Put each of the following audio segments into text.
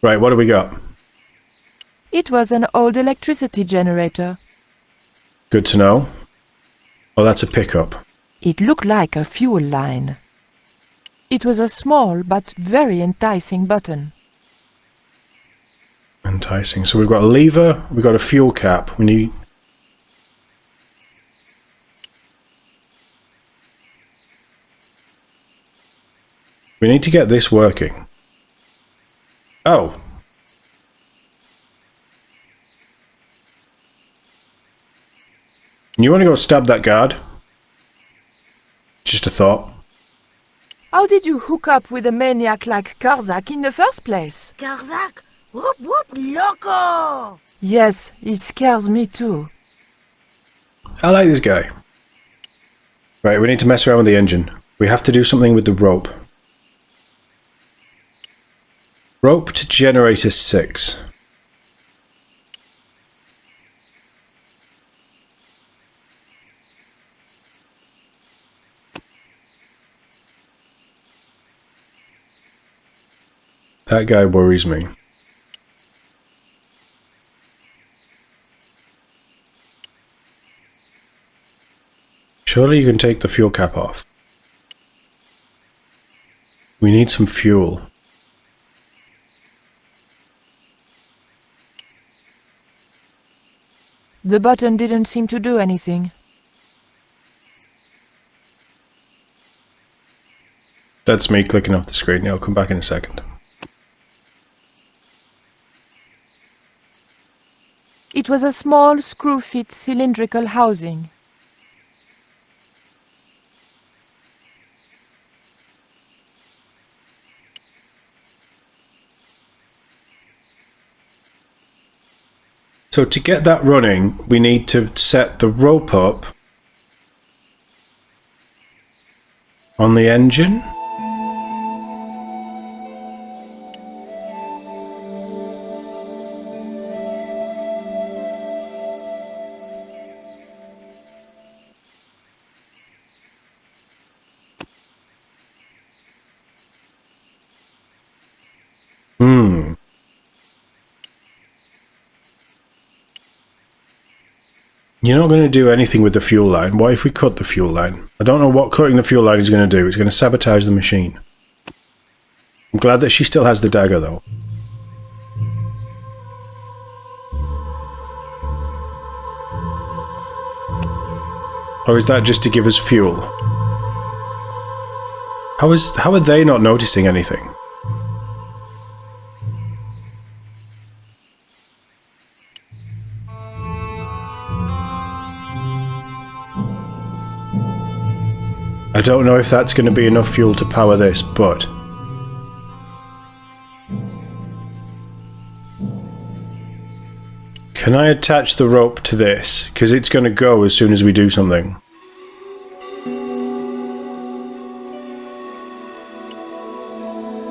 Right, what do we got? It was an old electricity generator. Good to know. Oh, that's a pickup. It looked like a fuel line. It was a small but very enticing button. Enticing. So we've got a lever, we've got a fuel cap. We need... We need to get this working. Oh. You want to go stab that guard? Just a thought. How did you hook up with a maniac like Karzak in the first place? Karzak? Whoop whoop loco! Yes, he scares me too. I like this guy. Right, we need to mess around with the engine. We have to do something with the rope. Rope to generator 6. That guy worries me. Surely you can take the fuel cap off. We need some fuel. The button didn't seem to do anything. That's me clicking off the screen. I'll come back in a second. It was a small screw-fit cylindrical housing. So to get that running, we need to set the rope up on the engine. You're not going to do anything with the fuel line. What if we cut the fuel line? I don't know what cutting the fuel line is going to do. It's going to sabotage the machine. I'm glad that she still has the dagger, though. Or is that just to give us fuel? How are they not noticing anything? I don't know if that's going to be enough fuel to power this, but... Can I attach the rope to this? Because it's going to go as soon as we do something.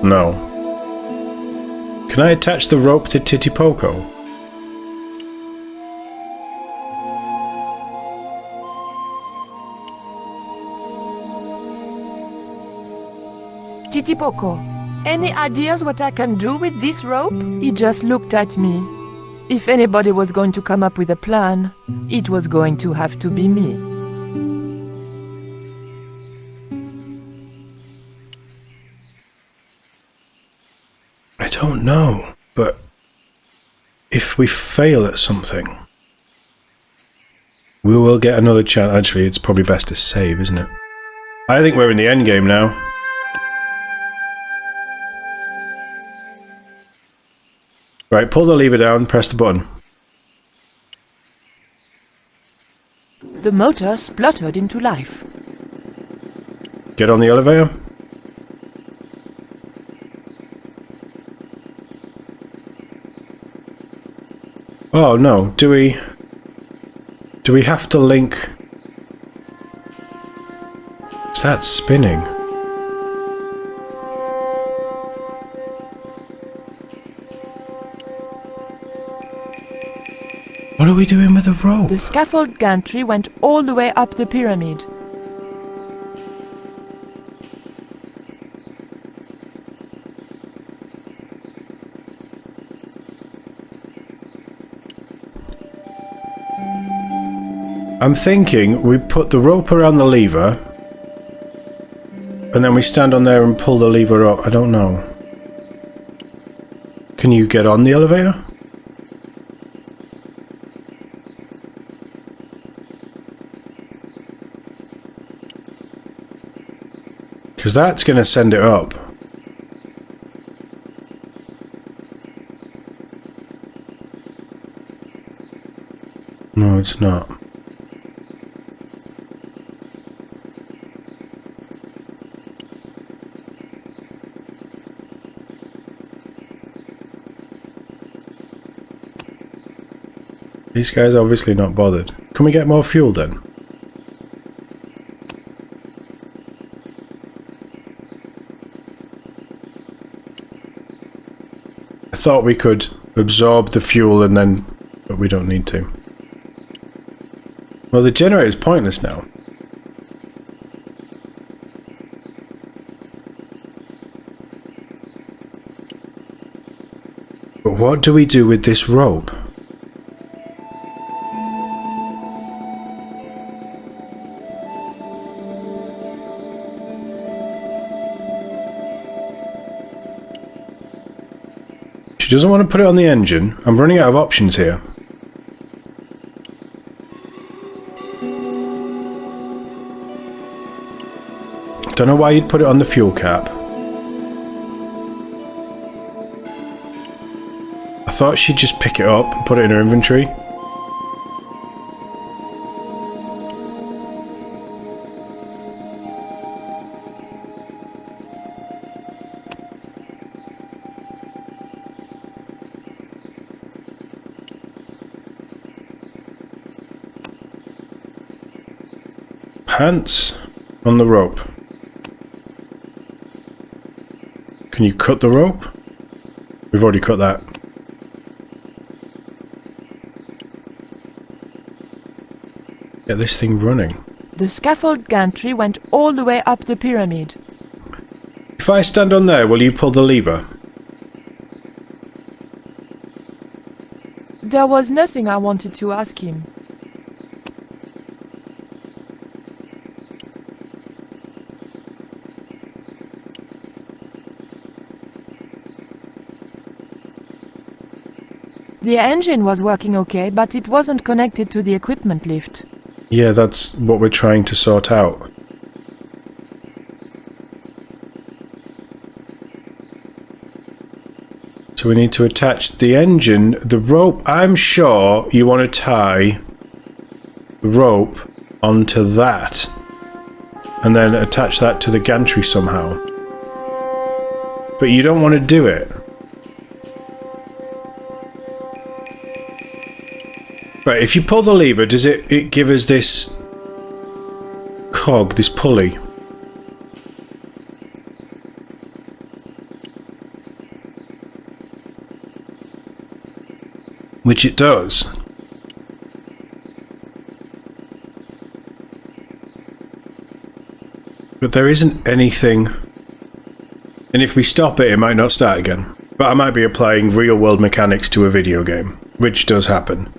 No. Can I attach the rope to Titipoco? Titipoco, any ideas what I can do with this rope? He just looked at me. If anybody was going to come up with a plan, it was going to have to be me. I don't know, but if we fail at something, we will get another chance. Actually, it's probably best to save, isn't it? I think we're in the end game now. Right, pull the lever down, press the button. The motor spluttered into life. Get on the elevator. Oh no, do we have to link? Is that spinning? What are we doing with the rope? The scaffold gantry went all the way up the pyramid. I'm thinking we put the rope around the lever and then we stand on there and pull the lever up. I don't know. Can you get on the elevator? Because that's going to send it up. No, it's not. These guys are obviously not bothered. Can we get more fuel then? I thought we could absorb the fuel and then... but we don't need to. Well, the generator is pointless now. But what do we do with this rope? She doesn't want to put it on the engine. I'm running out of options here. Don't know why you'd put it on the fuel cap. I thought she'd just pick it up and put it in her inventory. Pants on the rope. Can you cut the rope? We've already cut that. Get this thing running. The scaffold gantry went all the way up the pyramid. If I stand on there, will you pull the lever? There was nothing I wanted to ask him. The engine was working okay, but it wasn't connected to the equipment lift. Yeah, that's what we're trying to sort out. So we need to attach the engine, the rope. I'm sure you want to tie the rope onto that and then attach that to the gantry somehow. But you don't want to do it. Right, if you pull the lever, does it give us this cog, this pulley? Which it does. But there isn't anything... And if we stop it, it might not start again. But I might be applying real-world mechanics to a video game, which does happen.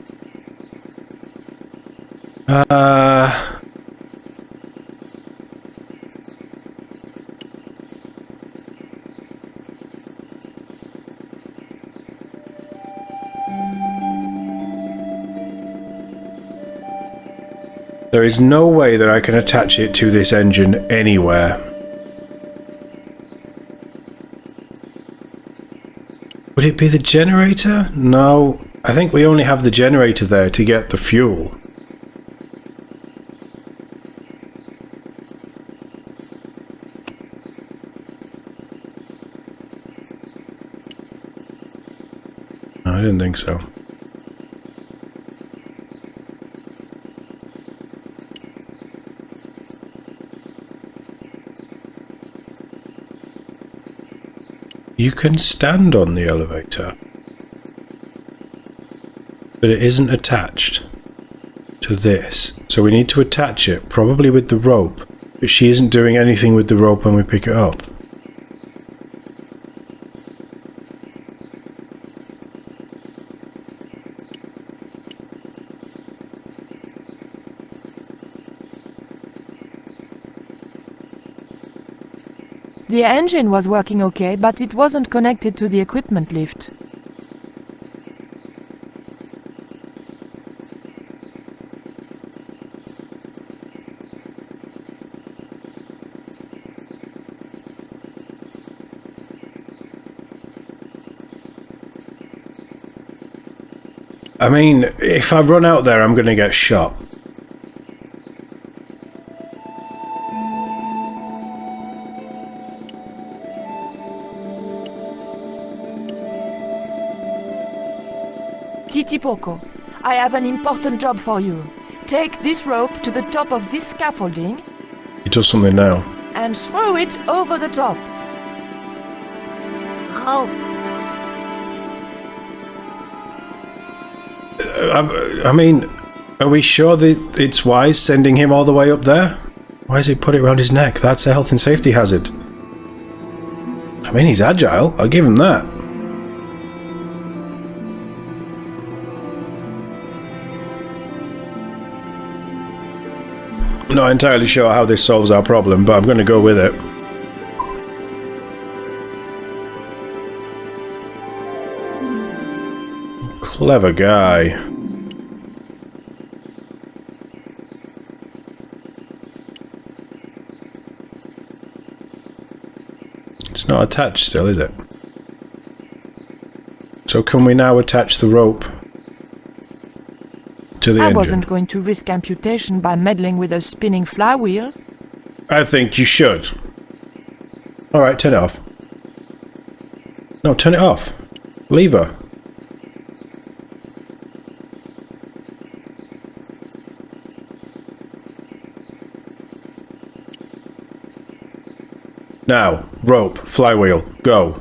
There is no way that I can attach it to this engine anywhere. Would it be the generator? No, I think we only have the generator there to get the fuel. No, I didn't think so. You can stand on the elevator, but it isn't attached to this. So we need to attach it, probably with the rope, but she isn't doing anything with the rope when we pick it up. The engine was working okay, but it wasn't connected to the equipment lift. I mean, if I run out there, I'm going to get shot. Titipoco, I have an important job for you. Take this rope to the top of this scaffolding He does something now. and throw it over the top. How? I mean, are we sure that it's wise sending him all the way up there? Why has he put it around his neck? That's a health and safety hazard. I mean, he's agile. I'll give him that. I'm not entirely sure how this solves our problem, but I'm going to go with it. Clever guy. It's not attached still, is it? So can we now attach the rope to the I engine? wasn't going to risk amputation by meddling with a spinning flywheel. I think you should. Alright, turn it off. No, turn it off. Lever. Now, rope, flywheel, go.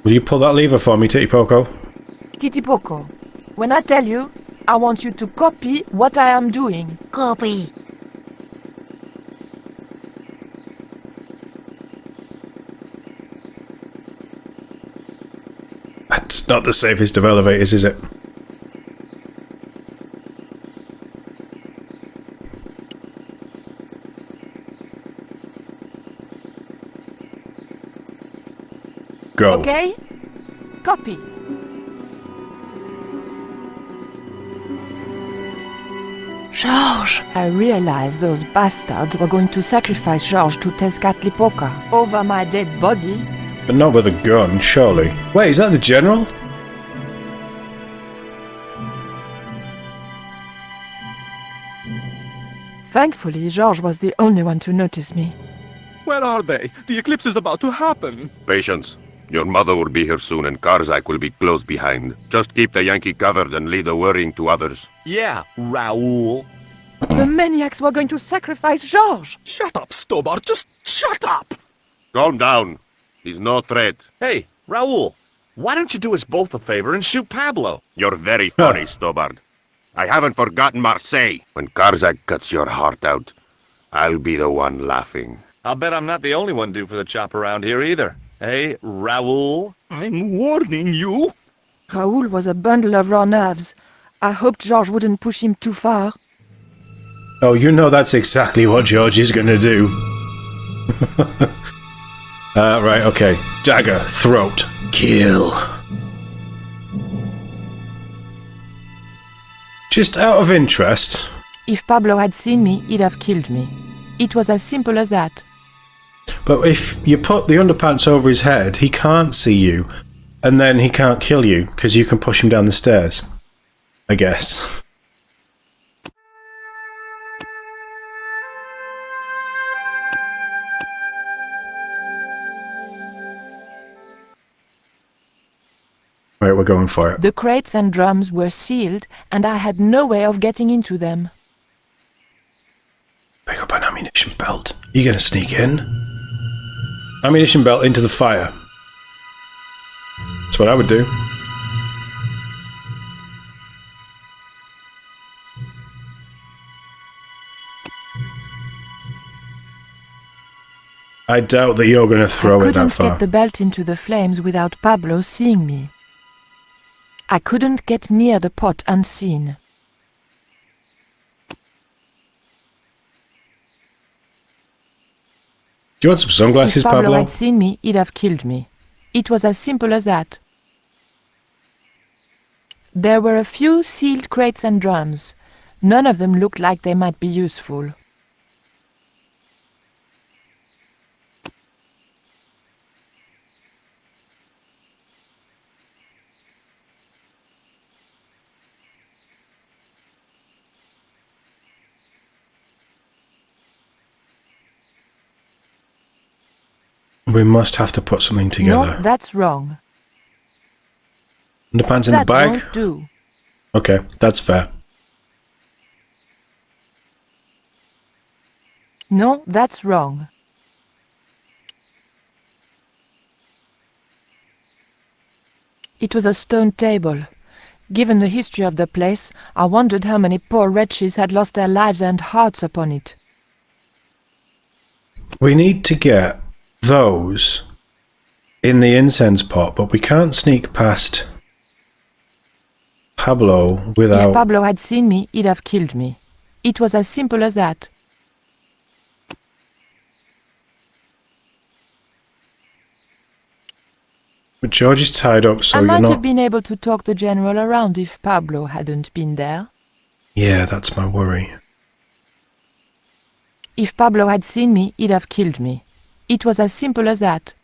Will you pull that lever for me, Titipoco? Titipoco, when I tell you, I want you to copy what I am doing. Copy. That's not the safest of elevators, is it? Go. Okay? Copy. George. I realized those bastards were going to sacrifice George to Tezcatlipoca over my dead body. But not with a gun, surely. Wait, is that the general? Thankfully, George was the only one to notice me. Where are they? The eclipse is about to happen. Patience. Your mother will be here soon and Karzak will be close behind. Just keep the Yankee covered and leave the worrying to others. Yeah, Raoul. The maniacs were going to sacrifice George! Shut up, Stobbart. Just shut up! Calm down. He's no threat. Hey, Raoul, why don't you do us both a favor and shoot Pablo? You're very funny, Stobbart. I haven't forgotten Marseille. When Karzak cuts your heart out, I'll be the one laughing. I'll bet I'm not the only one due for the chop around here either. Hey, Raoul? I'm warning you. Raoul was a bundle of raw nerves. I hoped George wouldn't push him too far. Oh, you know that's exactly what George is going to do. Right, okay. Dagger, throat, kill. Just out of interest. If Pablo had seen me, he'd have killed me. It was as simple as that. But if you put the underpants over his head, he can't see you. And then he can't kill you, because you can push him down the stairs. I guess. Right, we're going for it. The crates and drums were sealed, and I had no way of getting into them. Pick up an ammunition belt. You gonna sneak in? Ammunition belt into the fire. That's what I would do. I doubt that you're going to throw I it that couldn't far. get the belt into the flames without Pablo seeing me. I couldn't get near the pot unseen. Do you want some sunglasses, If Pablo Pablo? had seen me, he'd have killed me. It was as simple as that. There were a few sealed crates and drums. None of them looked like they might be useful. We must have to put something together. No, that's wrong. Underpants in the That bag? won't do. Okay, that's fair. No, that's wrong. It was a stone table. Given the history of the place, I wondered how many poor wretches had lost their lives and hearts upon it. We need to get those in the incense pot, but we can't sneak past Pablo without... If Pablo had seen me, he'd have killed me. It was as simple as that. But George is tied up, so I you're might not... have been able to talk the general around if Pablo hadn't been there. Yeah, that's my worry. If Pablo had seen me, he'd have killed me. It was as simple as that.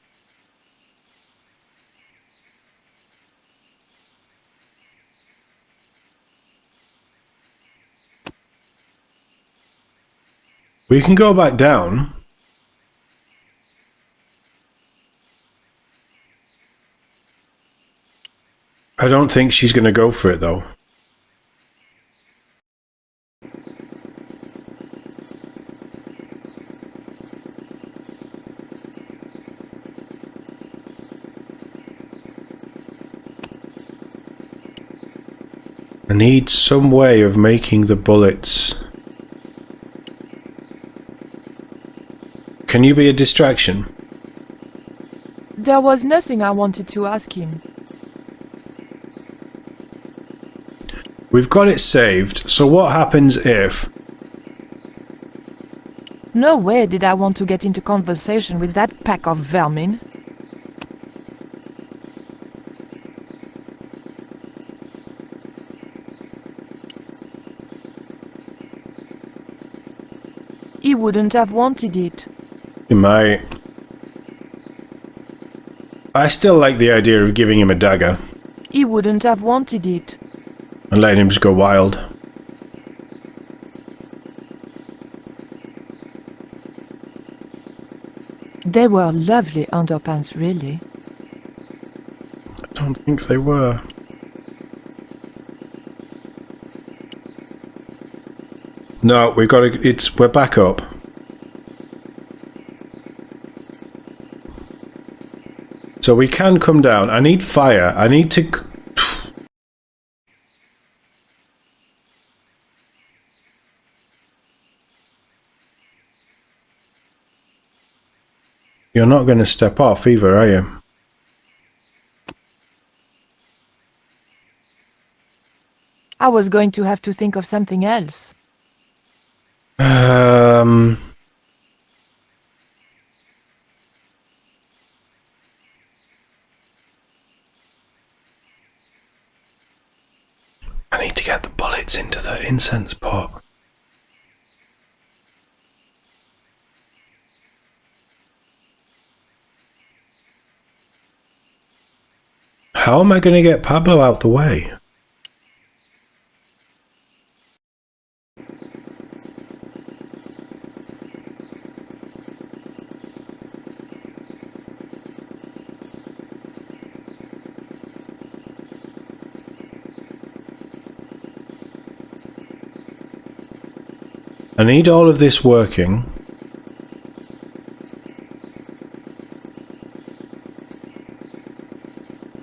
We can go back down. I don't think she's going to go for it, though. I need some way of making the bullets. Can you be a distraction? There was nothing I wanted to ask him. We've got it saved, so what happens if... No way did I want to get into conversation with that pack of vermin. He wouldn't have wanted it. He might. I still like the idea of giving him a dagger He wouldn't have wanted it. and letting him just go wild. They were lovely underpants, really. I don't think they were. No, we've got to... We're back up. So we can come down. I need fire. I need to... You're not going to step off either, are you? I was going to have to think of something else. I need to get the bullets into the incense pot. How am I going to get Pablo out the way? I need all of this working.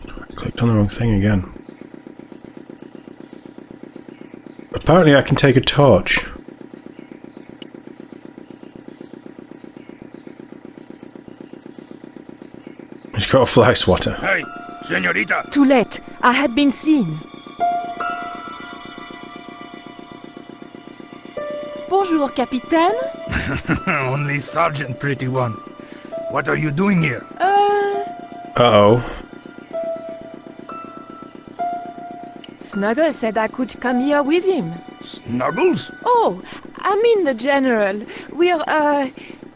I clicked on the wrong thing again. Apparently I can take a torch. You got a fly swatter. Hey, señorita. Too late. I had been seen. Bonjour, Capitaine. Only Sergeant, pretty one. What are you doing here? Uh-oh. Snuggles said I could come here with him. Snuggles? Oh, I mean the General. We're,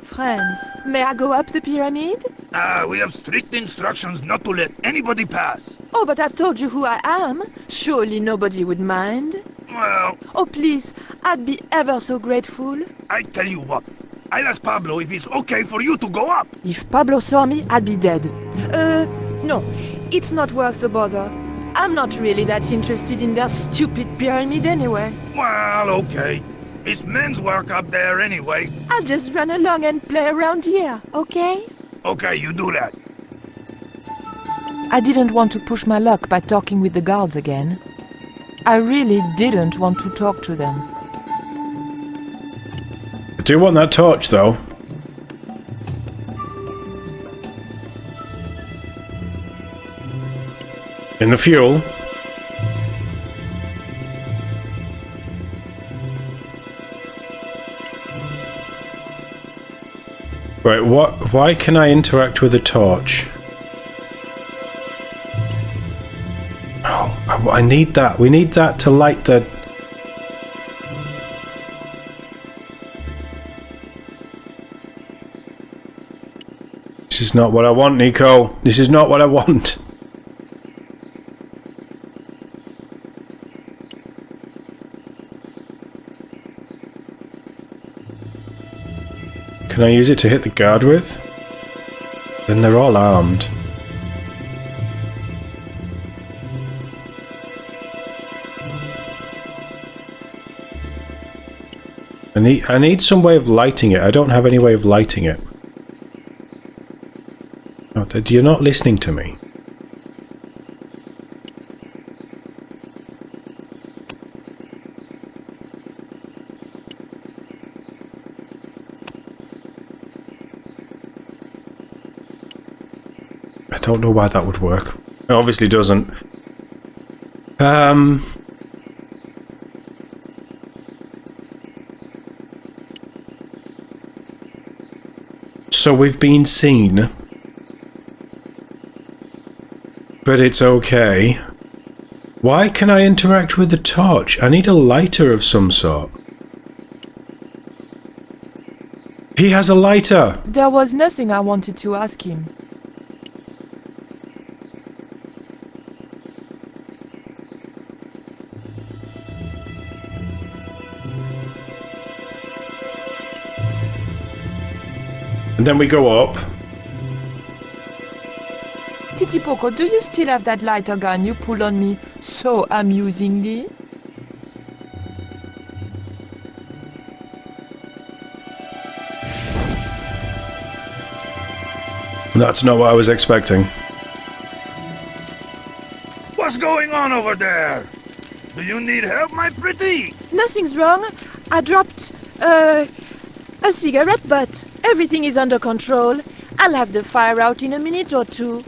friends. May I go up the pyramid? We have strict instructions not to let anybody pass. Oh, but I've told you who I am. Surely nobody would mind. Well, Oh, please, I'd be ever so grateful. I tell you what. I'll ask Pablo if it's okay for you to go up. If Pablo saw me, I'd be dead. No, it's not worth the bother. I'm not really that interested in their stupid pyramid anyway. Well, okay. It's men's work up there anyway. I'll just run along and play around here, okay? Okay, you do that. I didn't want to push my luck by talking with the guards again. I really didn't want to talk to them. I do want that torch, though. In the fuel. Right, why can I interact with the torch? Oh, I need that. We need that to light the... This is not what I want, Nico. This is not what I want. Can I use it to hit the guard with? Then they're all armed. I need some way of lighting it. I don't have any way of lighting it. Oh, you're not listening to me. I don't know why that would work. It obviously doesn't. So we've been seen. But it's okay. Why can I interact with the torch? I need a lighter of some sort. He has a lighter! There was nothing I wanted to ask him. And then we go up. Titipoco, do you still have that lighter gun you pulled on me so amusingly? That's not what I was expecting. What's going on over there? Do you need help, my pretty? Nothing's wrong. I dropped, a cigarette butt. Everything is under control. I'll have the fire out in a minute or two.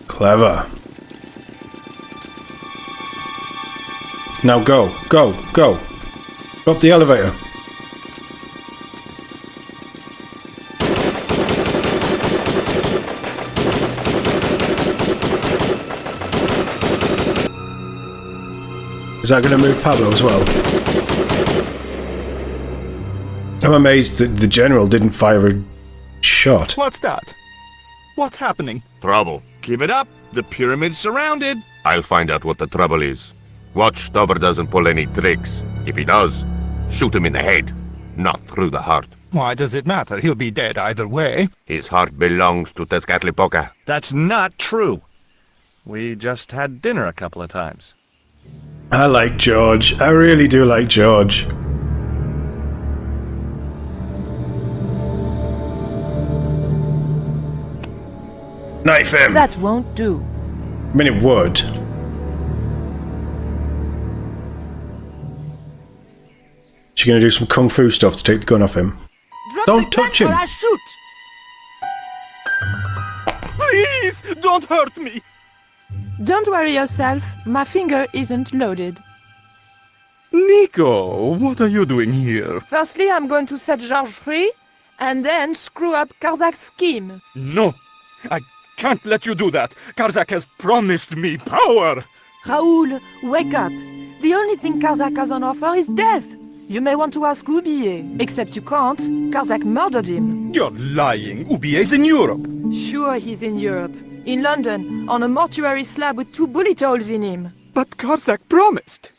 Clever. Now go, go, go. Go up the elevator. Is that going to move Pablo as well? I'm amazed that the general didn't fire a shot. What's that? What's happening? Trouble. Keep it up. The pyramid's surrounded. I'll find out what the trouble is. Watch Stobbart doesn't pull any tricks. If he does, shoot him in the head, not through the heart. Why does it matter? He'll be dead either way. His heart belongs to Tezcatlipoca. That's not true. We just had dinner a couple of times. I like George. I really do like George. Knife him! That won't do. I mean, it would. She's gonna do some kung fu stuff to take the gun off him. Drop Don't touch him. Or I shoot. Please, don't hurt me. Don't worry yourself, my finger isn't loaded. Nico, what are you doing here? Firstly, I'm going to set George free, and then screw up Karzak's scheme. No, I can't let you do that. Karzak has promised me power. Raoul, wake up. The only thing Karzak has on offer is death. You may want to ask Oublier, except you can't. Karzak murdered him. You're lying. Ubier's in Europe. Sure, he's in Europe. In London, on a mortuary slab with 2 bullet holes in him. But Karzak promised.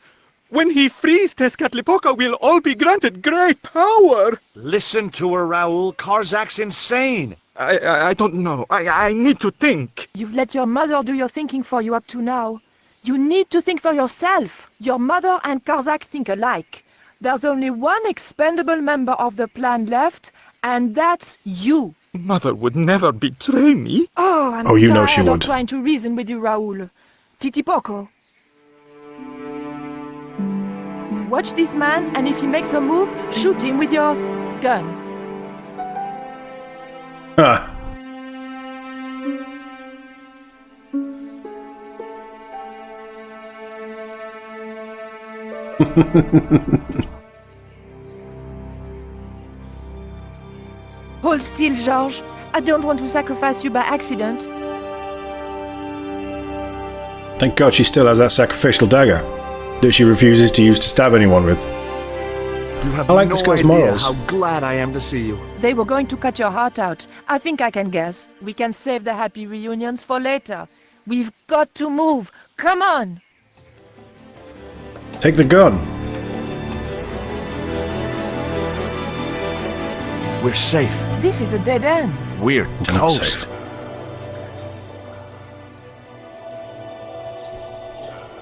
When he frees Tezcatlipoca, we'll all be granted great power. Listen to her, Raoul. Karzak's insane. I don't know. I need to think. You've let your mother do your thinking for you up to now. You need to think for yourself. Your mother and Karzak think alike. There's only one expendable member of the plan left, and that's you. Mother would never betray me. Oh, I'm Oh, you know tired she of would. trying to reason with you, Raoul. Titipoco. Watch this man, and if he makes a move, shoot him with your gun. Ah. Hold still, George. I don't want to sacrifice you by accident. Thank God she still has that sacrificial dagger that she refuses to use to stab anyone with. You have I like no this girl's idea morals. how glad I am to see you. They were going to cut your heart out. I think I can guess. We can save the happy reunions for later. We've got to move. Come on! Take the gun. We're safe. This is a dead end. We're Not toast. safe.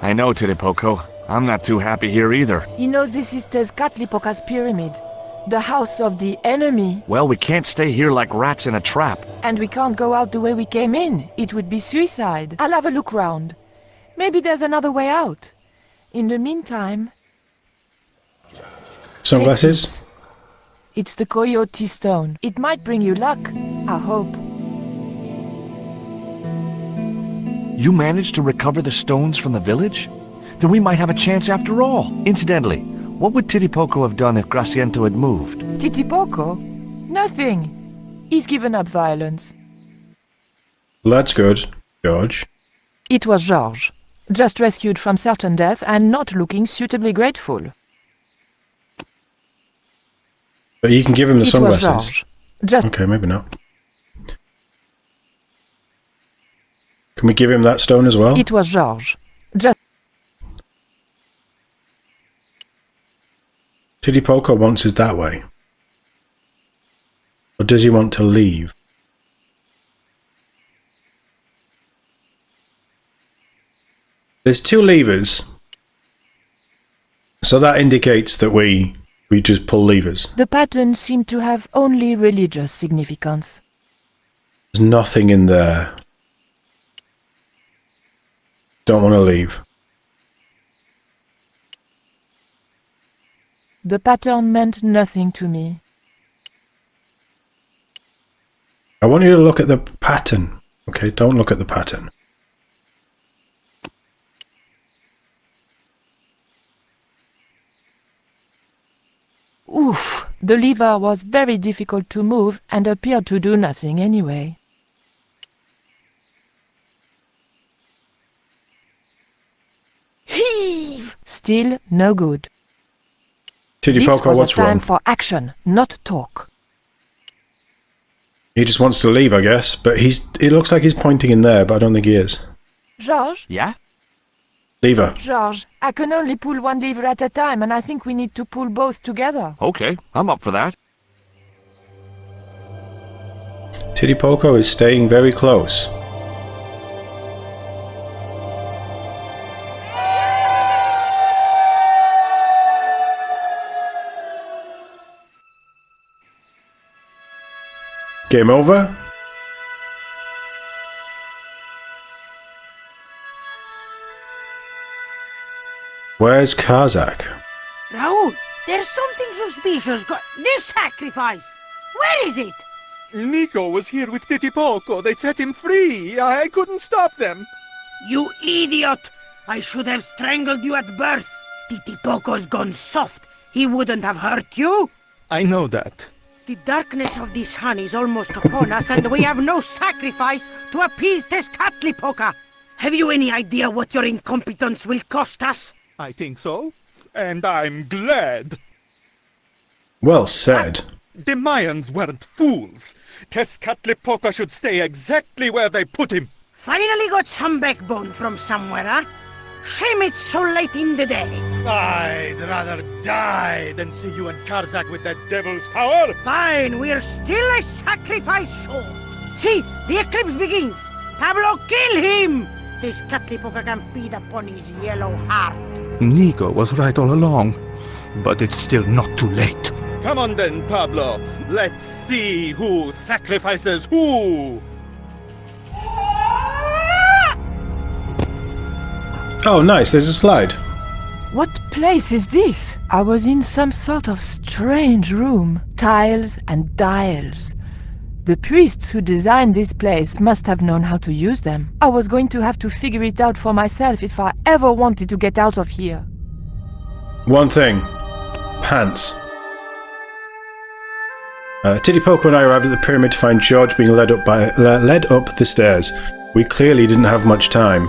I know, Titipoco. I'm not too happy here either. He knows this is Tezcatlipoca's pyramid. The house of the enemy. Well, we can't stay here like rats in a trap. And we can't go out the way we came in. It would be suicide. I'll have a look round. Maybe there's another way out. In the meantime... Sunglasses? take this. It's the Coyote Stone. It might bring you luck. I hope. You managed to recover the stones from the village? Then we might have a chance after all. Incidentally, what would Titipoco have done if Graciento had moved? Titipoco? Nothing. He's given up violence. Well, that's good, George. It was George. Just rescued from certain death and not looking suitably grateful. But you can give him the It was sunglasses. George. Just Okay, maybe not. Can we give him that stone as well? It was George. Just Titipoco wants us that way. Or does he want to leave? There's 2 levers. So that indicates that we just pull levers. the pattern seemed to have only religious significance. There's nothing in there. Don't want to leave. The pattern meant nothing to me. I want you to look at the pattern. Okay, don't look at the pattern. Oof! The lever was very difficult to move and appeared to do nothing anyway. Heave! Still no good. This Titipoco, was a what's time wrong? for action, not talk. He just wants to leave, I guess. But it looks like he's pointing in there, but I don't think he is. George? Yeah? Lever. George, I can only pull one lever at a time, and I think we need to pull both together. Okay, I'm up for that. Titipoco is staying very close. Game over? Where's Karzak? Raoul, there's something suspicious. This sacrifice. Where is it? Nico was here with Titipoco. They set him free. I couldn't stop them. You idiot! I should have strangled you at birth. Titipoco's gone soft. He wouldn't have hurt you. I know that. The darkness of the sun is almost upon us, and we have no sacrifice to appease Tezcatlipoca. Have you any idea what your incompetence will cost us? I think so. And I'm glad. Well said. The Mayans weren't fools. Tezcatlipoca should stay exactly where they put him. Finally got some backbone from somewhere, huh? Shame it's so late in the day. I'd rather die than see you and Karzak with that devil's power. Fine, we're still a sacrifice short. See, the eclipse begins. Pablo, kill him! Tezcatlipoca can feed upon his yellow heart. Nico was right all along, but it's still not too late. Come on then, Pablo. Let's see who sacrifices who. Oh, nice. There's a slide. What place is this? I was in some sort of strange room. Tiles and dials. The priests who designed this place must have known how to use them. I was going to have to figure it out for myself if I ever wanted to get out of here. One thing. Pants. Titipoco and I arrived at the pyramid to find George being led up the stairs. We clearly didn't have much time.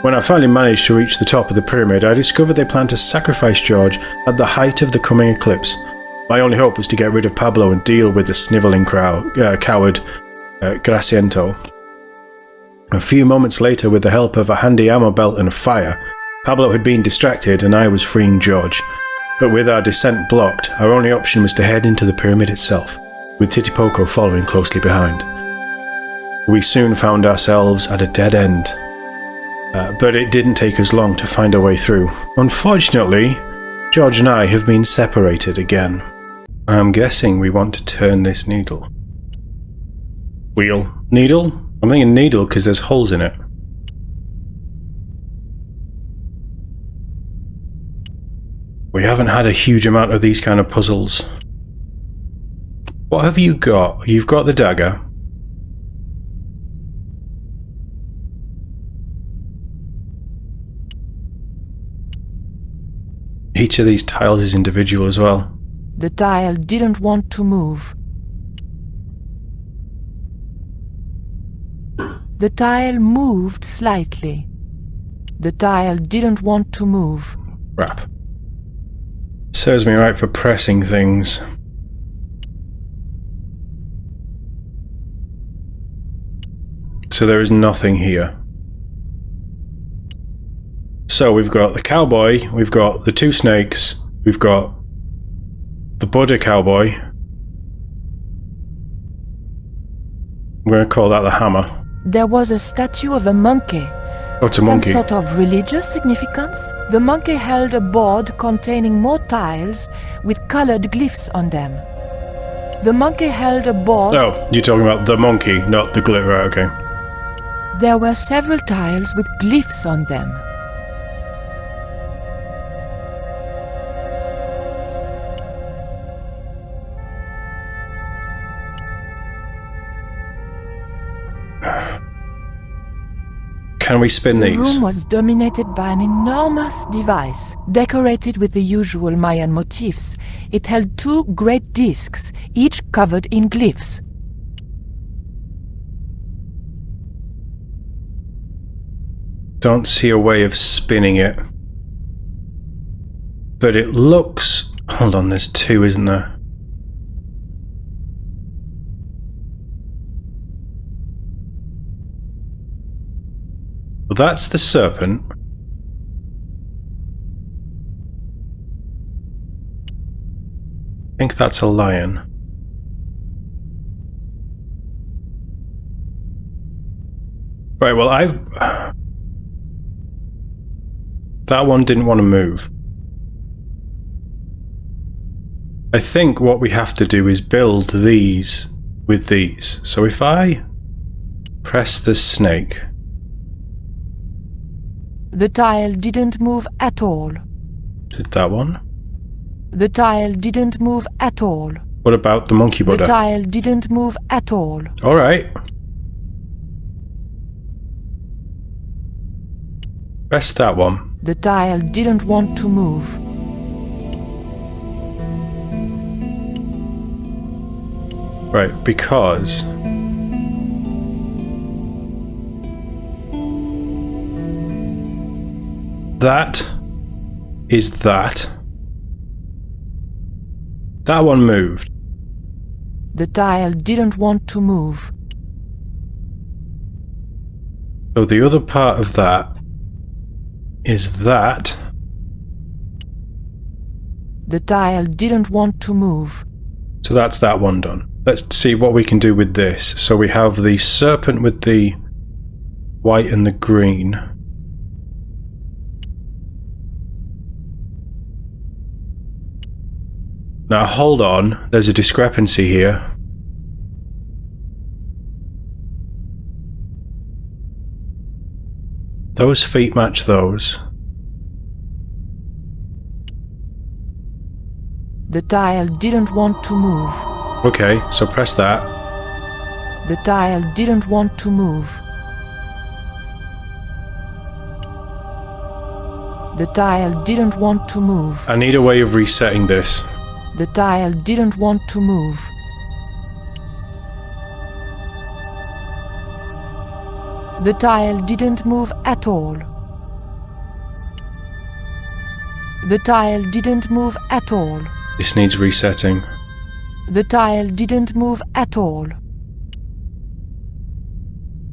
When I finally managed to reach the top of the pyramid, I discovered they planned to sacrifice George at the height of the coming eclipse. My only hope was to get rid of Pablo and deal with the snivelling coward, Graciento. A few moments later, with the help of a handy ammo belt and a fire, Pablo had been distracted and I was freeing George. But with our descent blocked, our only option was to head into the pyramid itself, with Titipoco following closely behind. We soon found ourselves at a dead end. But it didn't take us long to find our way through. Unfortunately, George and I have been separated again. I'm guessing we want to turn this needle. Wheel? Needle? I'm thinking needle because there's holes in it. We haven't had a huge amount of these kind of puzzles. What have you got? You've got the dagger. Each of these tiles is individual as well. The tile didn't want to move. The tile moved slightly. The tile didn't want to move. Crap. Serves me right for pressing things. So there is nothing here. So we've got the cowboy, we've got the two snakes, we've got the Buddha cowboy. I'm going to call that the hammer. There was a statue of a monkey. Oh, it's a monkey. Some sort of religious significance? The monkey held a board containing more tiles with colored glyphs on them. The monkey held a board... Oh, you're talking about the monkey, not the glitter, right, okay. There were several tiles with glyphs on them. Can we spin these? The room was dominated by an enormous device, decorated with the usual Mayan motifs. It held two great discs, each covered in glyphs. Don't see a way of spinning it. But it looks... Hold on, there's two, isn't there? Well, that's the serpent. I think that's a lion. Right, well, that one didn't want to move. I think what we have to do is build these with these. So if I press the snake... The tile didn't move at all. Did that one? The tile didn't move at all. What about the monkey The Buddha? tile didn't move at all. Alright. Press that one. The tile didn't want to move. Right, because... that is that. That one moved. The tile didn't want to move. So the other part of that is that. The tile didn't want to move. So that's that one done. Let's see what we can do with this. So we have the serpent with the white and the green. Now hold on, there's a discrepancy here. Those feet match those. The tile didn't want to move. Okay, so press that. The tile didn't want to move. The tile didn't want to move. I need a way of resetting this. The tile didn't want to move. The tile didn't move at all. The tile didn't move at all. This needs resetting. The tile didn't move at all.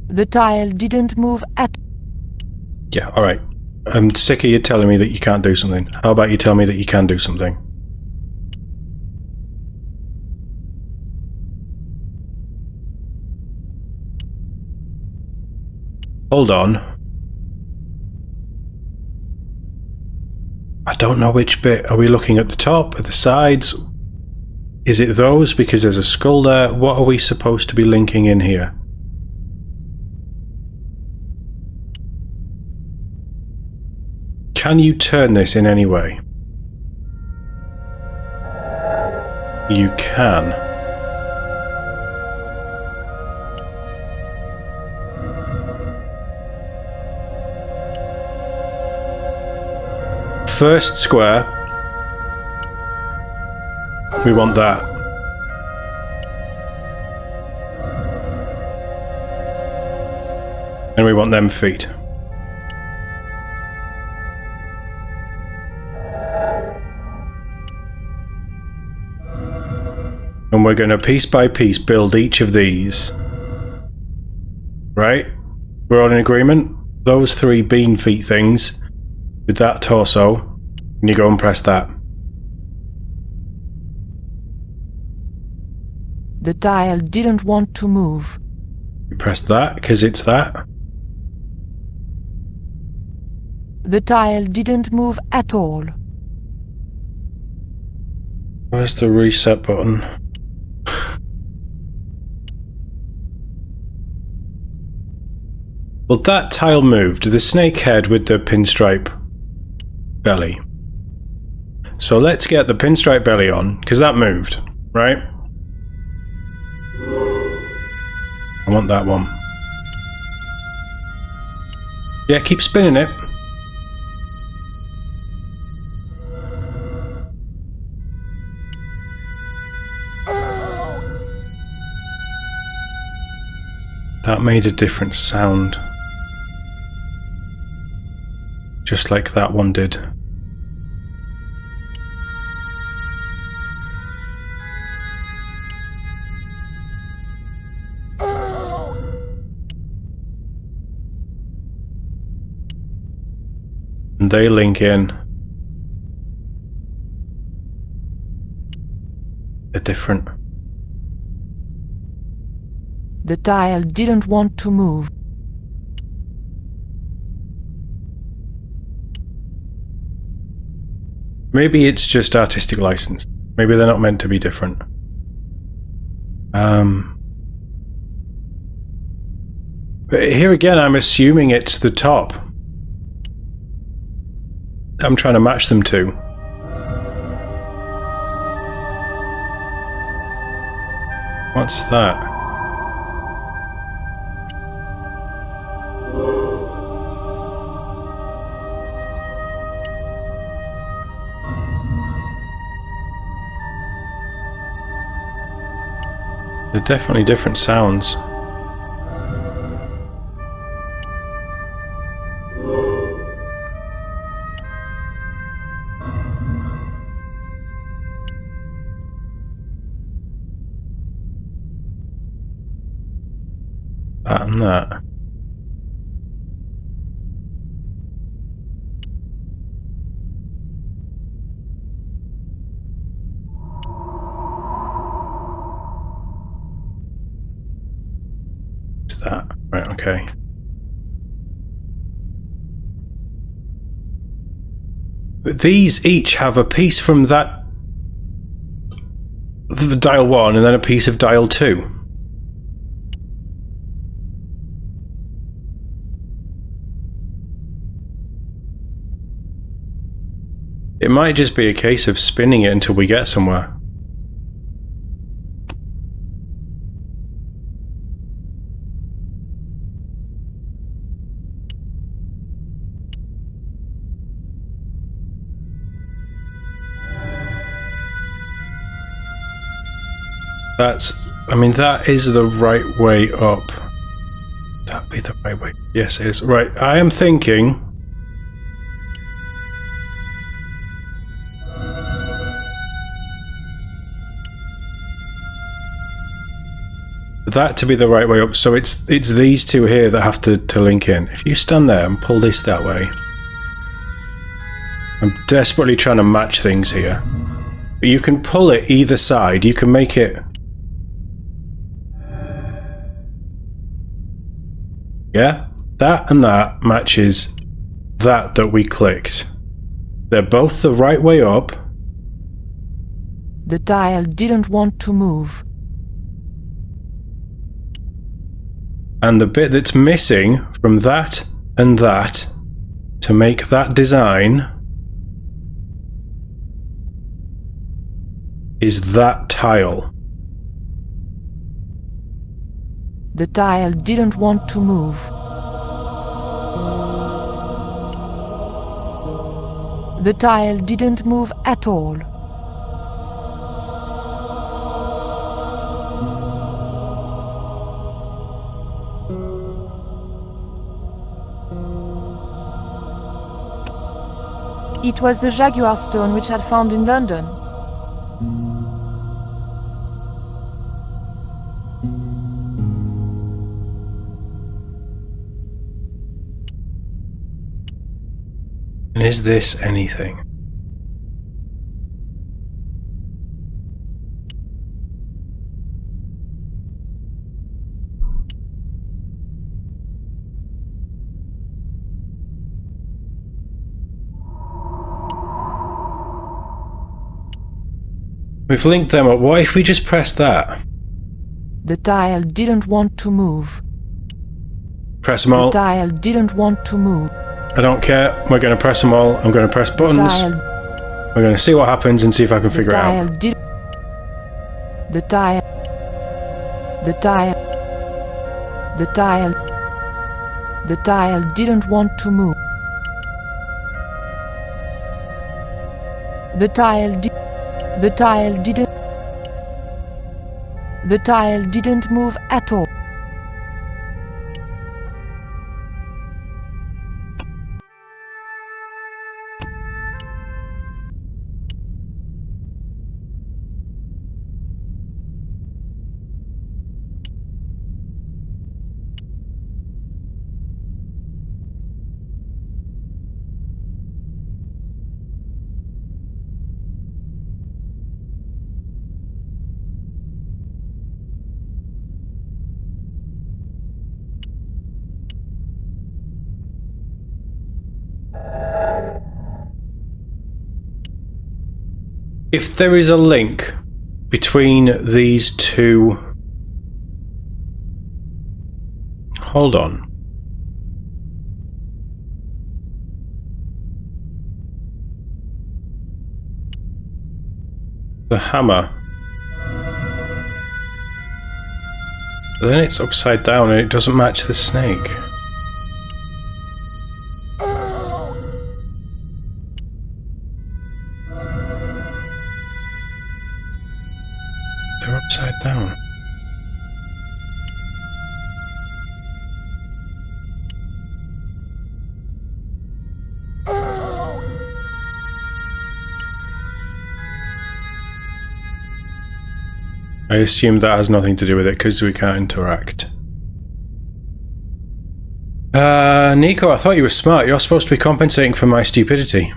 The tile didn't move at... Yeah, alright. I'm sick of you telling me that you can't do something. How about you tell me that you can do something? Hold on. I don't know which bit. Are we looking at the top, at the sides? Is it those because there's a skull there? What are we supposed to be linking in here? Can you turn this in any way? You can. First square. We want that. And we want them feet. And we're going to piece by piece build each of these. Right? We're all in agreement? Those three bean feet things with that torso. And you go and press that. The tile didn't want to move. You press that because it's that. The tile didn't move at all. Where's the reset button? Well, that tile moved. The snake head with the pinstripe belly. So let's get the pinstripe belly on, because that moved, right? I want that one. Yeah, keep spinning it. That made a different sound. Just like that one did. And they link in. They're different. The tile didn't want to move. Maybe it's just artistic license. Maybe they're not meant to be different. But here again, I'm assuming it's the top. I'm trying to match them to. What's that? They're definitely different sounds. That and that. What's that? Right, okay. But these each have a piece from that the dial 1 and then a piece of dial 2. It might just be a case of spinning it until we get somewhere. That is the right way up. That'd be the right way. Yes, it is. Right, I am thinking... that to be the right way up, so it's these two here that have to link in. If you stand there and pull this that way... I'm desperately trying to match things here. But you can pull it either side, you can make it... yeah? That and that matches that we clicked. They're both the right way up. The dial didn't want to move. And the bit that's missing from that and that to make that design is that tile. The dial didn't want to move. The dial didn't move at all. It was the jaguar stone which had found in London. And is this anything? We've linked them up. What if we just press that? The dial didn't want to move. Press them all. The dial didn't want to move. I don't care. We're going to press them all. I'm going to press buttons. We're going to see what happens and see if I can figure it out. The dial. The dial. The dial. The dial didn't want to move. The dial did. The dial didn't. The dial didn't move at all. If there is a link between these two... Hold on. The hammer. But then it's upside down and it doesn't match the snake. They're upside down. I assume that has nothing to do with it because we can't interact. Nico, I thought you were smart. You're supposed to be compensating for my stupidity.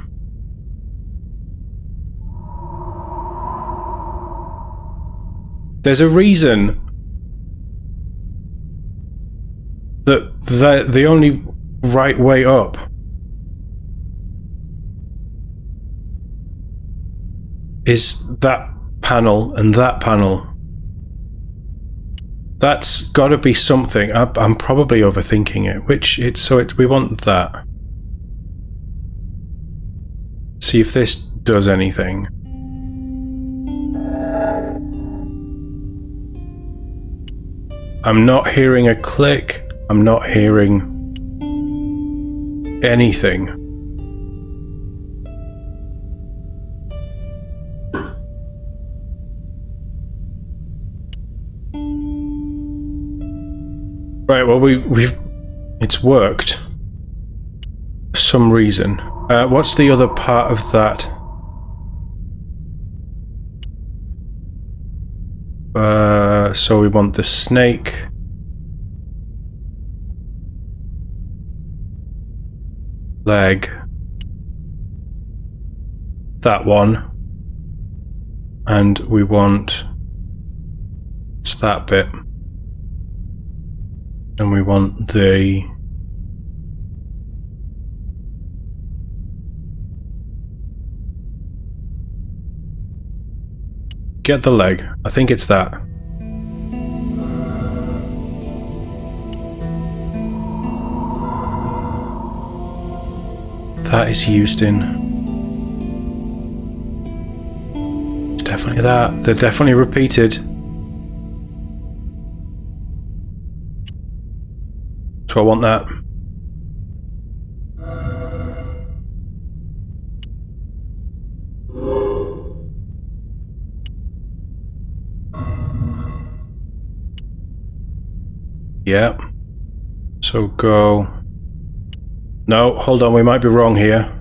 There's a reason that the only right way up is that panel and that panel. That's got to be something. I'm probably overthinking it. We want that. See if this does anything. I'm not hearing a click. I'm not hearing anything. Right, well, it's worked for some reason. What's the other part of that? So we want the snake. Leg. That one. And we want... it's that bit. And we want the... get the leg. I think it's that. That is used in... it's definitely that. They're definitely repeated. So I want that. Yeah. So go... no, hold on, we might be wrong here.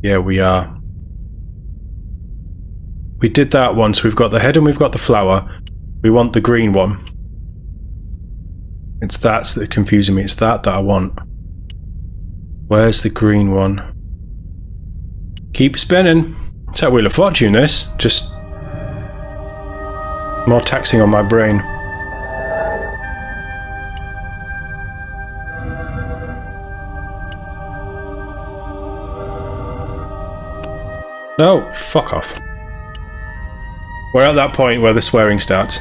Yeah, we are. We did that once. We've got the head and we've got the flower. We want the green one. It's that's confusing me. It's that I want. Where's the green one? Keep spinning. It's that Wheel of Fortune, this. Just more taxing on my brain. No, fuck off. We're at that point where the swearing starts.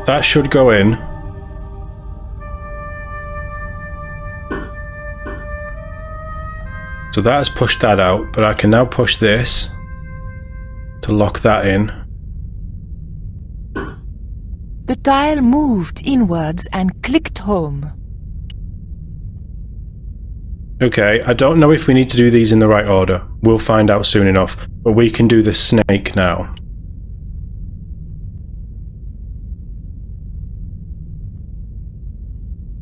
That should go in. So that has pushed that out, but I can now push this to lock that in. The tile moved inwards and clicked home. Okay, I don't know if we need to do these in the right order. We'll find out soon enough. But we can do the snake now.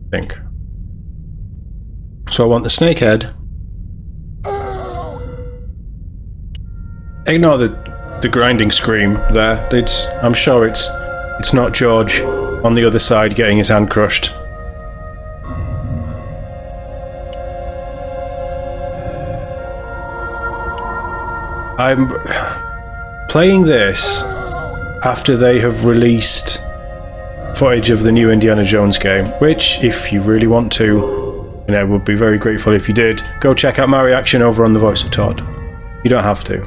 I think. So I want the snake head. Ignore the grinding scream there. I'm sure it's not George on the other side getting his hand crushed. I'm playing this after they have released footage of the new Indiana Jones game, which, if you really want to, I would be very grateful if you did, go check out my reaction over on The Voice of TOD. You don't have to.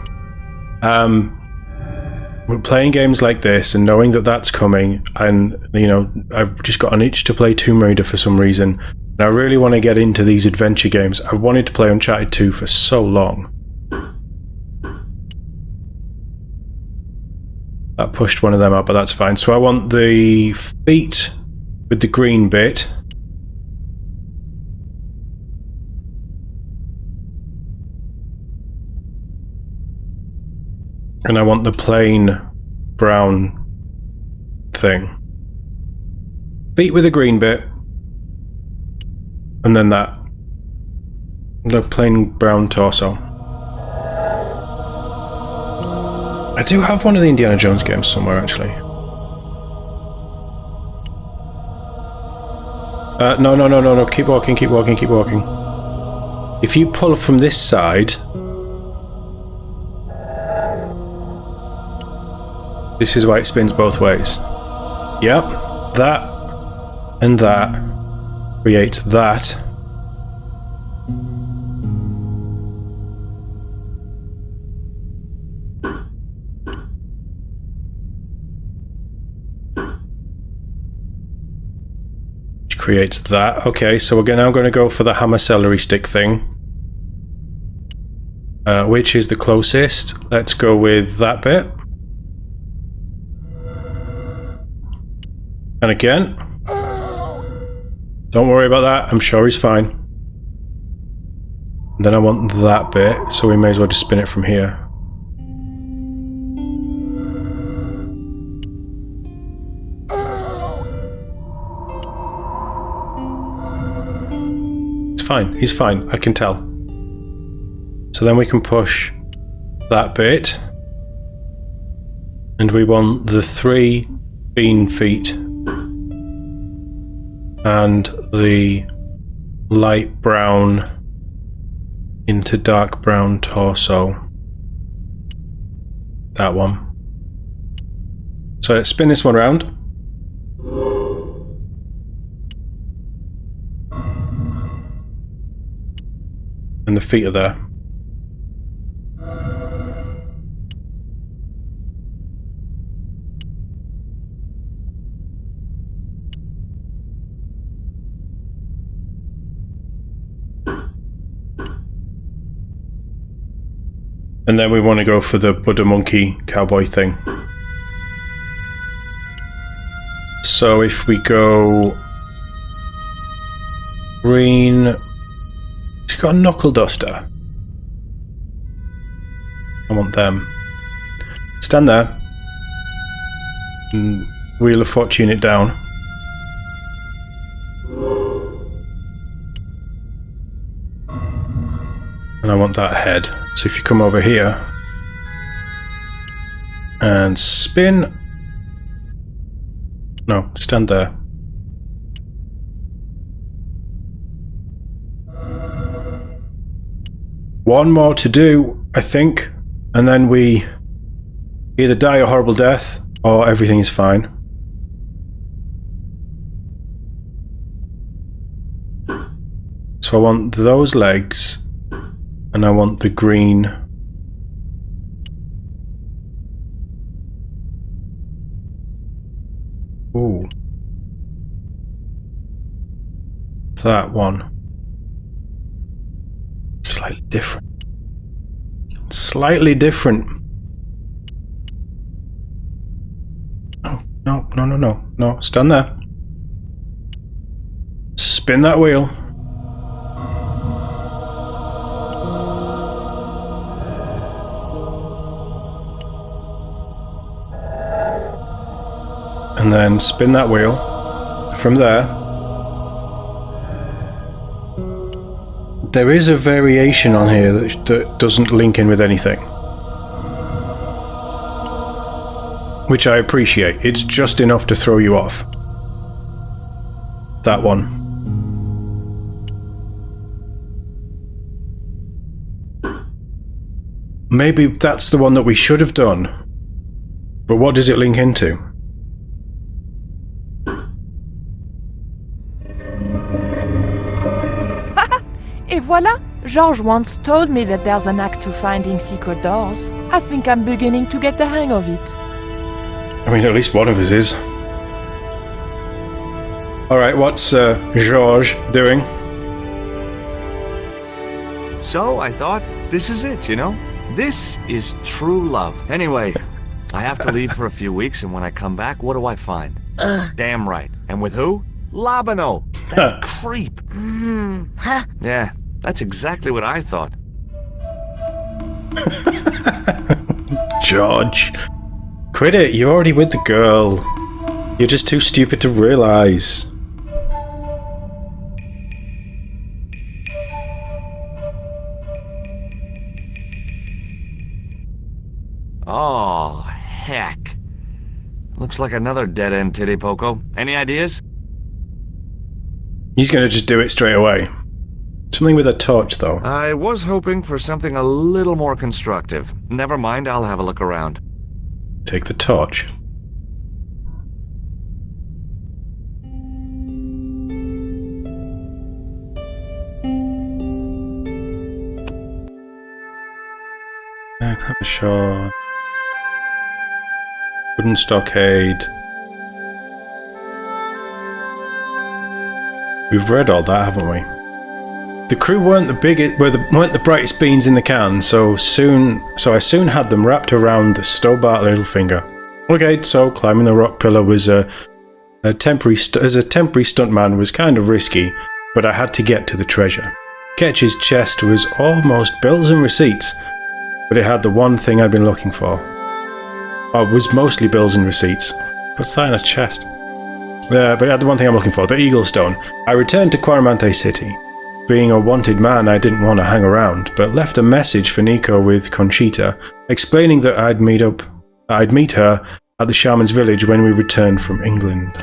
We're playing games like this and knowing that that's coming, and, I've just got an itch to play Tomb Raider for some reason, and I really want to get into these adventure games. I wanted to play Uncharted 2 for so long. That pushed one of them out, but that's fine. So I want the feet with the green bit. And I want the plain brown thing. Feet with the green bit. And then that. The plain brown torso. I do have one of the Indiana Jones games somewhere, actually. No. Keep walking. If you pull from this side... This is why it spins both ways. Yep. That and that creates that. Creates that. Okay, so we're now going to go for the hammer celery stick thing. Which is the closest? Let's go with that bit. And again. Don't worry about that, I'm sure he's fine. And then I want that bit, so we may as well just spin it from here. Fine, he's fine, I can tell. So then we can push that bit. And we want the 3 bean feet. And the light brown into dark brown torso. That one. So let's spin this one around. And the feet are there. And then we want to go for the Buddha monkey cowboy thing. So if we go green... She's got a knuckle duster. I want them. Stand there. And Wheel of Fortune it down. And I want that head. So if you come over here and spin. No, stand there. One more to do, I think, and then we either die a horrible death or everything is fine. So I want those legs and I want the green. Ooh. That one. Slightly different. Slightly different. No. Stand there. Spin that wheel. And then spin that wheel. From there. There is a variation on here that doesn't link in with anything. Which I appreciate. It's just enough to throw you off. That one. Maybe that's the one that we should have done. But what does it link into? Et voilà! George once told me that there's a knack to finding secret doors. I think I'm beginning to get the hang of it. I mean, at least one of us is. Alright, what's George doing? So I thought, this is it, you know? This is true love. Anyway, I have to leave for a few weeks, and when I come back, what do I find? Damn right. And with who? Labano. That creep. Huh? Yeah, that's exactly what I thought. George. Quit it, you're already with the girl. You're just too stupid to realise. Oh, heck. Looks like another dead-end titty poco. Any ideas? He's gonna just do it straight away. Something with a torch, though. I was hoping for something a little more constructive. Never mind, I'll have a look around. Take the torch. Clever shot. Wooden stockade. We've read all that, haven't we? The crew weren't the brightest beans in the can, so I soon had them wrapped around the Stobbart little finger. Okay, so climbing the rock pillar was a temporary stuntman was kind of risky, but I had to get to the treasure. Ketch's chest was almost bills and receipts, but it had the one thing I'd been looking for. Oh, it was mostly bills and receipts. What's that in a chest? But it had the one thing I'm looking for, the Eagle Stone. I returned to Quaramante City. Being a wanted man, I didn't want to hang around, but left a message for Nico with Conchita, explaining that I'd meet her at the shaman's village when we returned from England.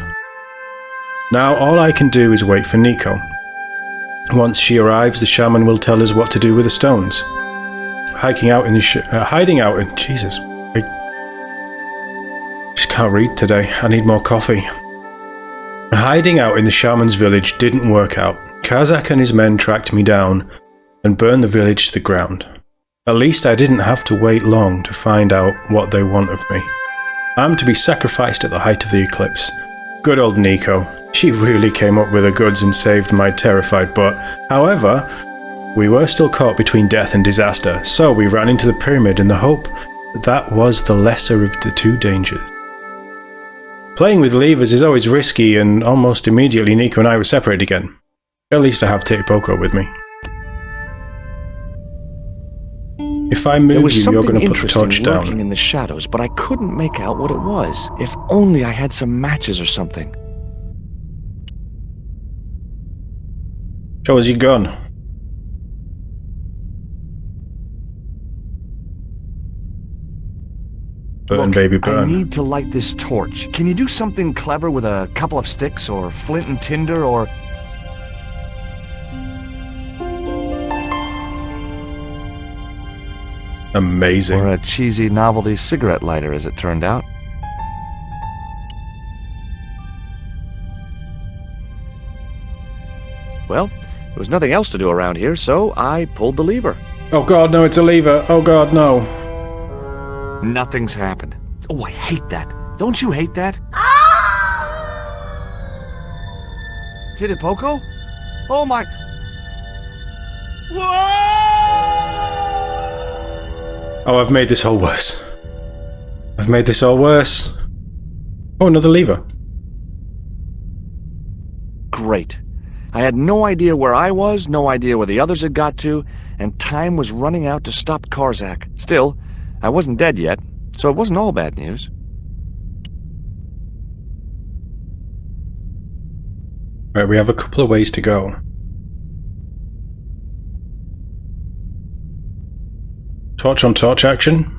Now all I can do is wait for Nico. Once she arrives, the shaman will tell us what to do with the stones. Hiding out in Jesus. I just can't read today. I need more coffee. Hiding out in the shaman's village didn't work out. Kazak and his men tracked me down and burned the village to the ground. At least I didn't have to wait long to find out what they want of me. I'm to be sacrificed at the height of the eclipse. Good old Nico. She really came up with the goods and saved my terrified butt. However, we were still caught between death and disaster, so we ran into the pyramid in the hope that that was the lesser of the two dangers. Playing with levers is always risky, and almost immediately Nico and I were separated again. At least I have Titty Poco with me. If I move you, you're going to put the torch down. Lurking in the shadows, but I couldn't make out what it was. If only I had some matches or something. Show us your gun. Burn, Look, baby, burn. I need to light this torch. Can you do something clever with a couple of sticks, or flint and tinder, or... Amazing. Or a cheesy novelty cigarette lighter, as it turned out. Well, there was nothing else to do around here, so I pulled the lever. Oh god, no, it's a lever. Oh god, no. Nothing's happened. Oh, I hate that. Don't you hate that? Titty Poco? Oh my... Oh, I've made this all worse. I've made this all worse. Oh, another lever. Great. I had no idea where I was, no idea where the others had got to, and time was running out to stop Karzak. Still, I wasn't dead yet, so it wasn't all bad news. Right, we have a couple of ways to go. Torch on torch action.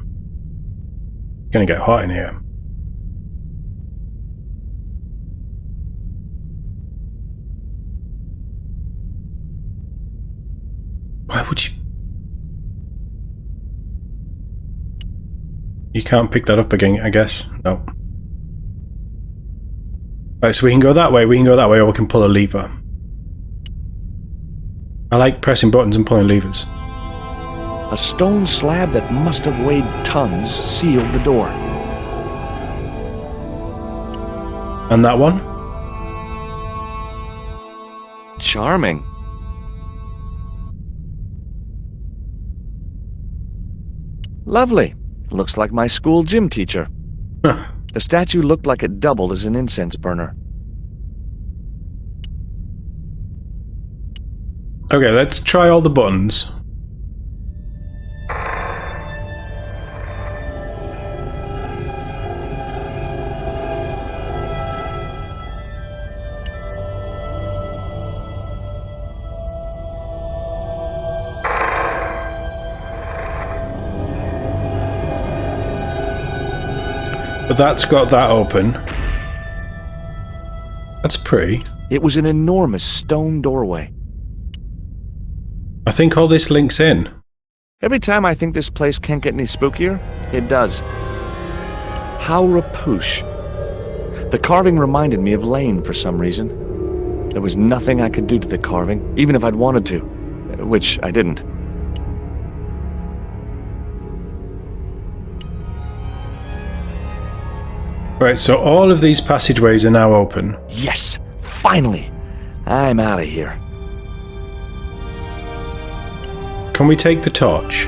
Gonna get hot in here. Why would you? You can't pick that up again, I guess. No. Right, so we can go that way, or we can pull a lever. I like pressing buttons and pulling levers. A stone slab that must have weighed tons sealed the door. And that one? Charming. Lovely. Looks like my school gym teacher. The statue looked like it doubled as an incense burner. Okay, let's try all the buttons. But that's got that open. That's pretty. It was an enormous stone doorway. I think all this links in. Every time I think this place can't get any spookier, it does. How rapouche. The carving reminded me of Lane for some reason. There was nothing I could do to the carving, even if I'd wanted to, which I didn't. Right, so all of these passageways are now open. Yes! Finally! I'm out of here. Can we take the torch?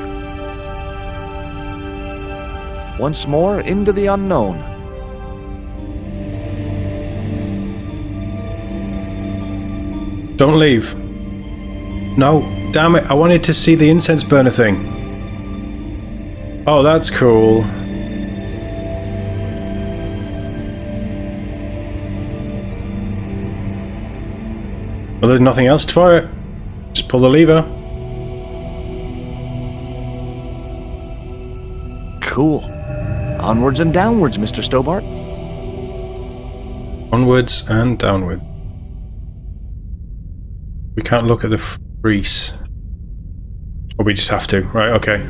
Once more into the unknown. Don't leave. No, damn it, I wanted to see the incense burner thing. Oh, that's cool. Well, there's nothing else for it. Just pull the lever. Cool. Onwards and downwards, Mr. Stobbart. Onwards and downward. We can't look at the frieze. Or we just have to. Right, okay.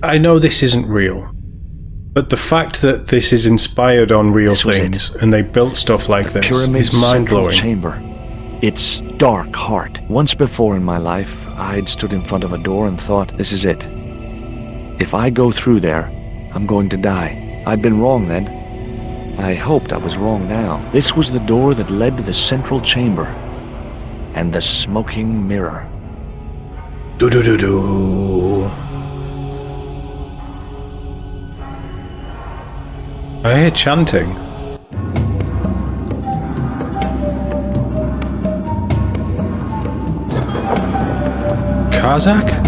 I know this isn't real. But the fact that this is inspired on real things, and they built stuff like this, is mind-blowing. Chamber. Its dark heart. Once before in my life, I'd stood in front of a door and thought, this is it. If I go through there, I'm going to die. I'd been wrong then. I hoped I was wrong now. This was the door that led to the central chamber. And the smoking mirror. Do-do-do-do. I hear chanting. Karzak?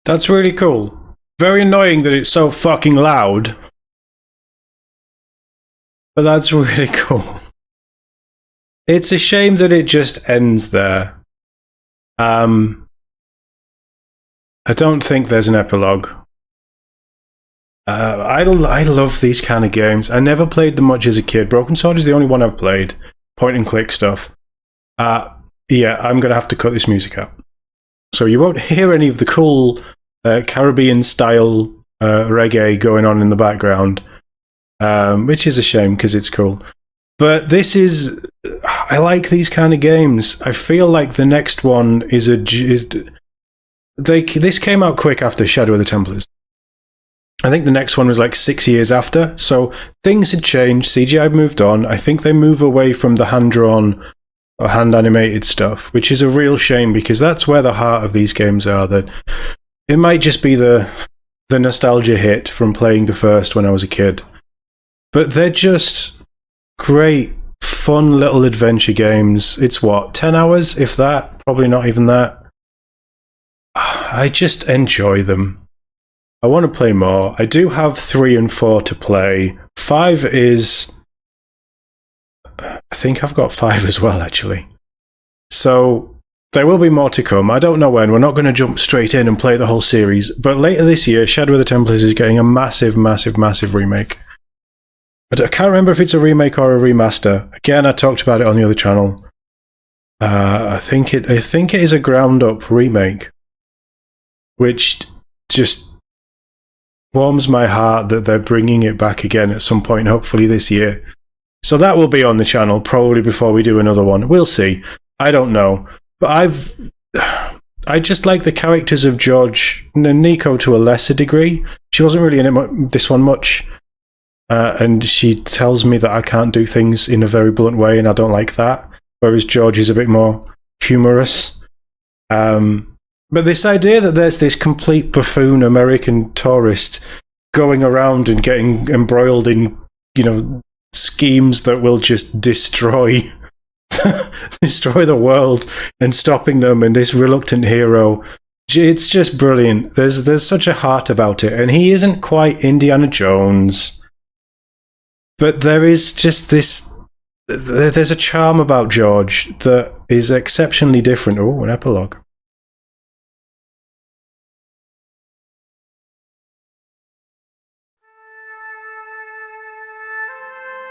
That's really cool. Very annoying that it's so fucking loud. But that's really cool. It's a shame that it just ends there. I don't think there's an epilogue. I love these kind of games. I never played them much as a kid. Broken Sword is the only one I've played. Point and click stuff. Yeah, I'm going to have to cut this music out. So you won't hear any of the cool Caribbean-style reggae going on in the background, which is a shame because it's cool. But this is... I like these kind of games. I feel like the next one is this came out quick after Shadow of the Templars. I think the next one was like 6 years after, so things had changed, CGI moved on. I think they move away from the hand-drawn or hand-animated stuff, which is a real shame because that's where the heart of these games are. That it might just be the nostalgia hit from playing the first when I was a kid, but they're just great, fun little adventure games. It's what, 10 hours, if that? Probably not even that. I just enjoy them. I want to play more. I do have 3 and 4 to play. 5 is... I think I've got 5 as well, actually. So, there will be more to come. I don't know when. We're not going to jump straight in and play the whole series. But later this year, Shadow of the Templars is getting a massive, massive, massive remake. But I can't remember if it's a remake or a remaster. Again, I talked about it on the other channel. I think it is a ground-up remake. Which just... warms my heart that they're bringing it back again at some point, hopefully this year. So that will be on the channel, probably before we do another one. We'll see. I don't know. But I just like the characters of George and Nico to a lesser degree. She wasn't really in this one much. And she tells me that I can't do things in a very blunt way, and I don't like that. Whereas George is a bit more humorous. But this idea that there's this complete buffoon American tourist going around and getting embroiled in, schemes that will just destroy the world and stopping them, and this reluctant hero, it's just brilliant. There's such a heart about it, and he isn't quite Indiana Jones, but there is just this... There's a charm about George that is exceptionally different. Oh, an epilogue.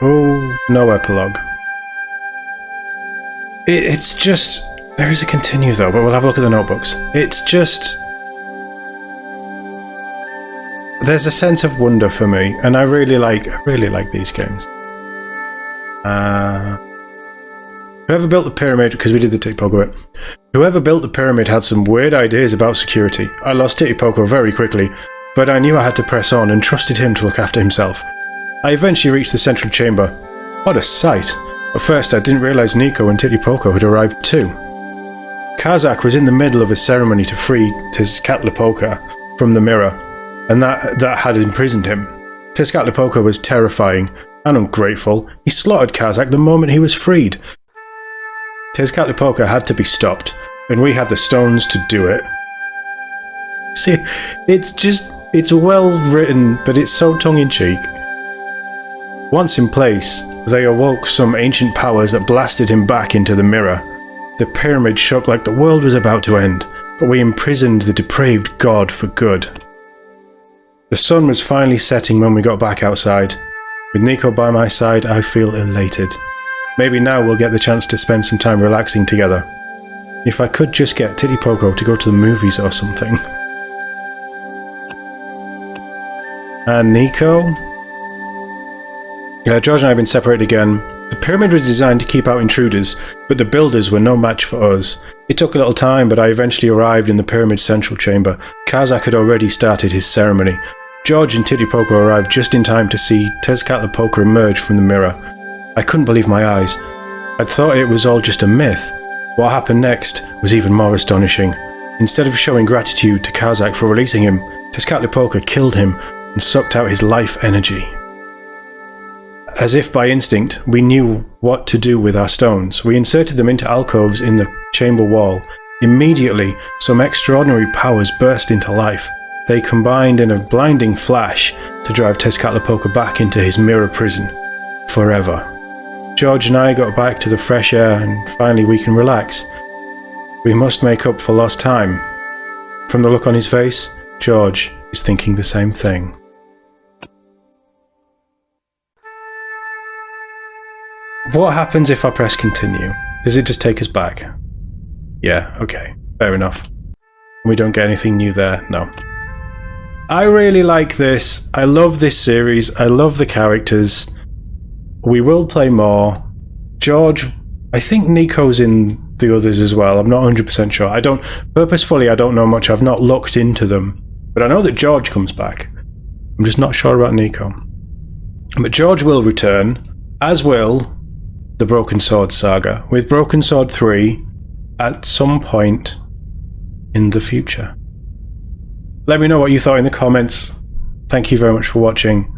Oh, no epilogue. It's just... There is a continue though, but we'll have a look at the notebooks. It's just... There's a sense of wonder for me, and I really like these games. Whoever built the pyramid, because we did the Titty Poco bit. Whoever built the pyramid had some weird ideas about security. I lost Titty Poco very quickly, but I knew I had to press on and trusted him to look after himself. I eventually reached the central chamber. What a sight! At first I didn't realise Nico and Titty Poco had arrived too. Kazak was in the middle of a ceremony to free Tezcatlipoca from the mirror, and that had imprisoned him. Tezcatlipoca was terrifying and ungrateful. He slaughtered Kazak the moment he was freed. Tezcatlipoca had to be stopped, and we had the stones to do it. See, it's well written, but it's so tongue-in-cheek. Once in place, they awoke some ancient powers that blasted him back into the mirror. The pyramid shook like the world was about to end, but we imprisoned the depraved god for good. The sun was finally setting when we got back outside. With Nico by my side, I feel elated. Maybe now we'll get the chance to spend some time relaxing together. If I could just get Titty Poco to go to the movies or something. And Nico? George and I have been separated again. The pyramid was designed to keep out intruders, but the builders were no match for us. It took a little time, but I eventually arrived in the pyramid's central chamber. Kazak had already started his ceremony. George and Titty Poco arrived just in time to see Tezcatlipoca emerge from the mirror. I couldn't believe my eyes. I'd thought it was all just a myth. What happened next was even more astonishing. Instead of showing gratitude to Kazak for releasing him, Tezcatlipoca killed him and sucked out his life energy. As if by instinct, we knew what to do with our stones. We inserted them into alcoves in the chamber wall. Immediately, some extraordinary powers burst into life. They combined in a blinding flash to drive Tezcatlipoca back into his mirror prison. Forever. George and I got back to the fresh air, and finally we can relax. We must make up for lost time. From the look on his face, George is thinking the same thing. What happens if I press continue? Does it just take us back? Yeah, okay. Fair enough. We don't get anything new there. No. I really like this. I love this series. I love the characters. We will play more. George, I think Nico's in the others as well. I'm not 100% sure. I don't know much. I've not looked into them. But I know that George comes back. I'm just not sure about Nico. But George will return, as will the Broken Sword saga, with Broken Sword 3 at some point in the future. Let me know what you thought in the comments. Thank you very much for watching.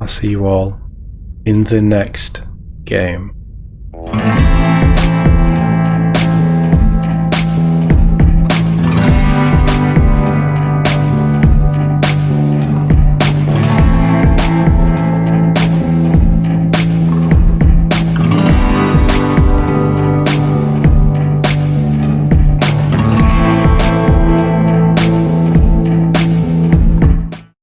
I'll see you all in the next game.